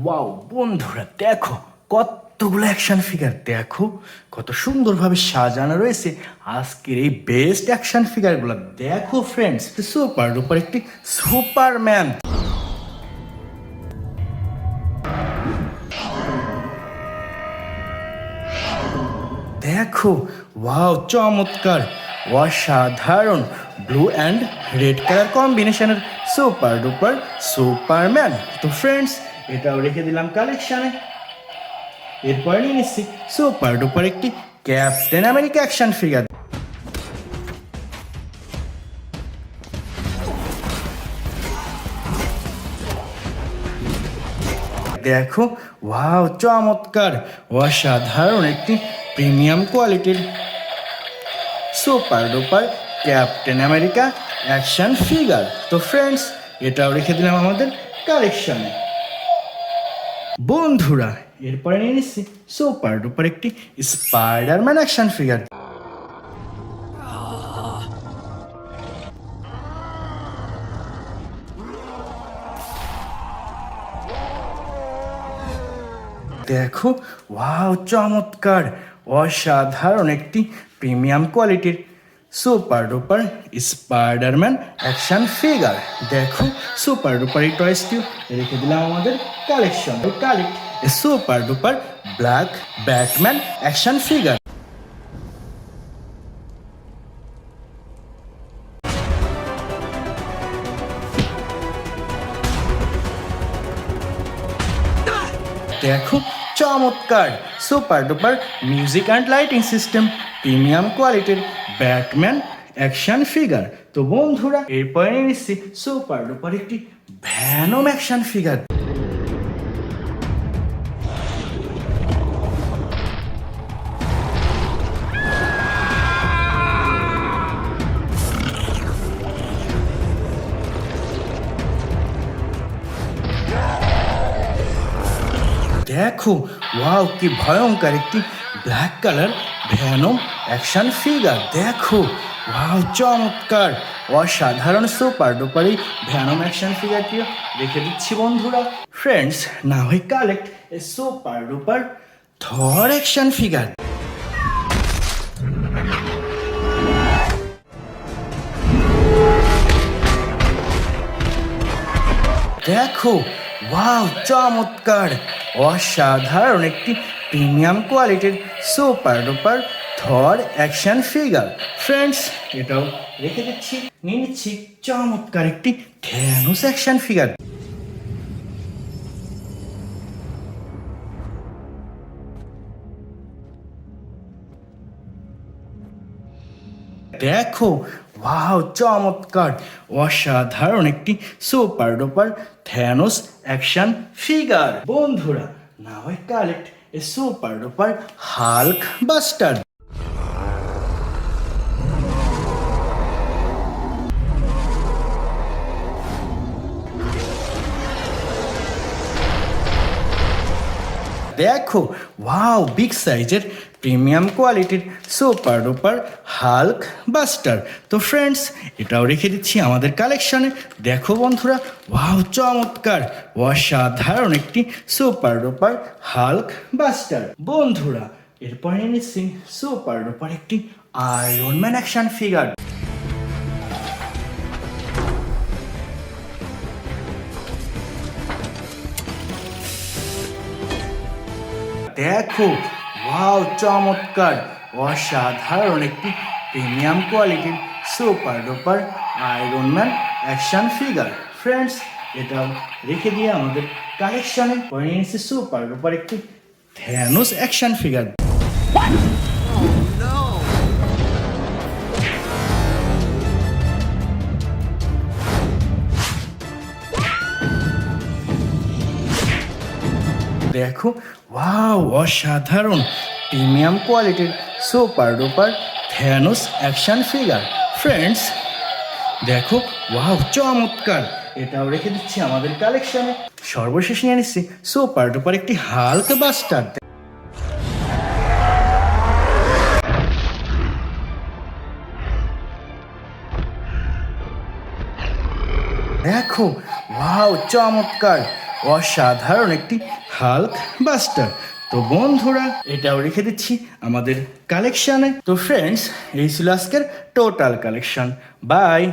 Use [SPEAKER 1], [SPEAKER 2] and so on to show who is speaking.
[SPEAKER 1] Wow বন্ধুরা, দেখো কতগুলো অ্যাকশন ফিগার, দেখো কত সুন্দরভাবে সাজানো রয়েছে আজকের এই বেস্ট অ্যাকশন ফিগারগুলো। দেখো ফ্রেন্ডস, সুপার ডুপার একটি সুপারম্যান। দেখো, ওয়াও চমৎকার, অসাধারণ ব্লু অ্যান্ড রেড কালার কম্বিনেশনের সুপার ডুপার সুপারম্যান। তো ফ্রেন্ডস, এটাও রেখে দিলাম কালেকশানে। এরপরে নিয়ে নিচ্ছি সুপার ডুপার একটি ক্যাপ্টেন আমেরিকা অ্যাকশন ফিগার। দেখো, ওয়াও চমৎকার, অসাধারণ একটি প্রিমিয়াম কোয়ালিটির super duper Captain America action figure. তো ফ্রেন্ডস, এটাও রেখে দিলাম আমাদের কালেকশনে। বন্ধুরা, এরপরে নিয়ে নিচ্ছি সুপার ডুপার একটি স্পাইডারম্যান অ্যাকশন ফিগার। দেখো, ওয়াও চমৎকার, অসাধারণ একটি প্রিমিয়াম কোয়ালিটির super duper Spiderman action figure. দেখো, সুপার ডুপার এই টয়েসটিও রেখে দিলাম আমাদের collection. Collect super duper black Batman action figure. দেখো, চমৎকার super duper music and lighting system premium কোয়ালিটির ব্যাটম্যান অ্যাকশন ফিগার। তো বন্ধুরা, এরপরে নিয়ে নিচ্ছি সুপার ডুপার একটি ভ্যানম অ্যাকশন ফিগার। দেখো, ওয়াও কি ভয়ঙ্কর একটি black colour Venom action figure. দেখো, ওয়াও চমৎকার, অসাধারণ সুপার ডুপার এই ভ্যানম অ্যাকশন ফিগারটিও রেখে দিচ্ছি বন্ধুরা। ফ্রেন্ডস, না হয় কালেক্ট এ সুপার ডুপার থর অ্যাকশন ফিগার। দেখো, ওয়াও চমৎকার, অসাধারণ একটি প্রিমিয়াম কোয়ালিটির সুপার ডুপার থর অ্যাকশন ফিগার। ফ্রেন্ডস, এটাও রেখে দিচ্ছি। নিয়ে নিচ্ছি চমৎকার একটি থ্যানোস অ্যাকশন ফিগার। দেখো, ওয়াও চমৎকার, অসাধারণ একটি super duper Thanos action figure. বন্ধুরা, না হয় কালেক্ট এ সুপার ডুপার হাল্ক বাস্টার। দেখো, ওয়াও বিগ সাইজের প্রিমিয়াম কোয়ালিটির সুপার ডুপার হাল্ক বাস্টার। তো ফ্রেন্ডস, এটাও রেখে দিচ্ছি আমাদের কালেকশনে। দেখো বন্ধুরা, ওয়াও চমৎকার, অসাধারণ একটি সুপার ডুপার হাল্ক বাস্টার। বন্ধুরা, এরপরে নিচ্ছি সুপার ডুপার একটি আয়রন ম্যান অ্যাকশন ফিগার। দেখো, ওয়াও চমৎকার, অসাধারণ একটি প্রিমিয়াম কোয়ালিটির super duper iron man action figure. Friends, এটাও রেখে দিয়ে আমাদের কালেকশনে পরে নিয়েছে সুপার ডুপার একটি থ্যানোস অ্যাকশন ফিগার। দেখো, ওয়াও অসাধারণ প্রিমিয়াম কোয়ালিটির super duper Thanos action figure. Friends, দেখো, ওয়াও চমৎকার, এটাও রেখে দিচ্ছি আমাদের কালেকশনে। সর্বশেষ নিয়ে নিচ্ছি সুপার ডুপার একটি হাল্ক বাস্টার। দেখো, ওয়াও চমৎকার, অসাধারণ একটি হাল্ক বাস্টার। তো বন্ধুরা এটাও রেখে দিচ্ছি আমাদের কালেকশানে। তো ফ্রেন্ডস এই ছিল আজকের টোটাল কালেকশন। বাই।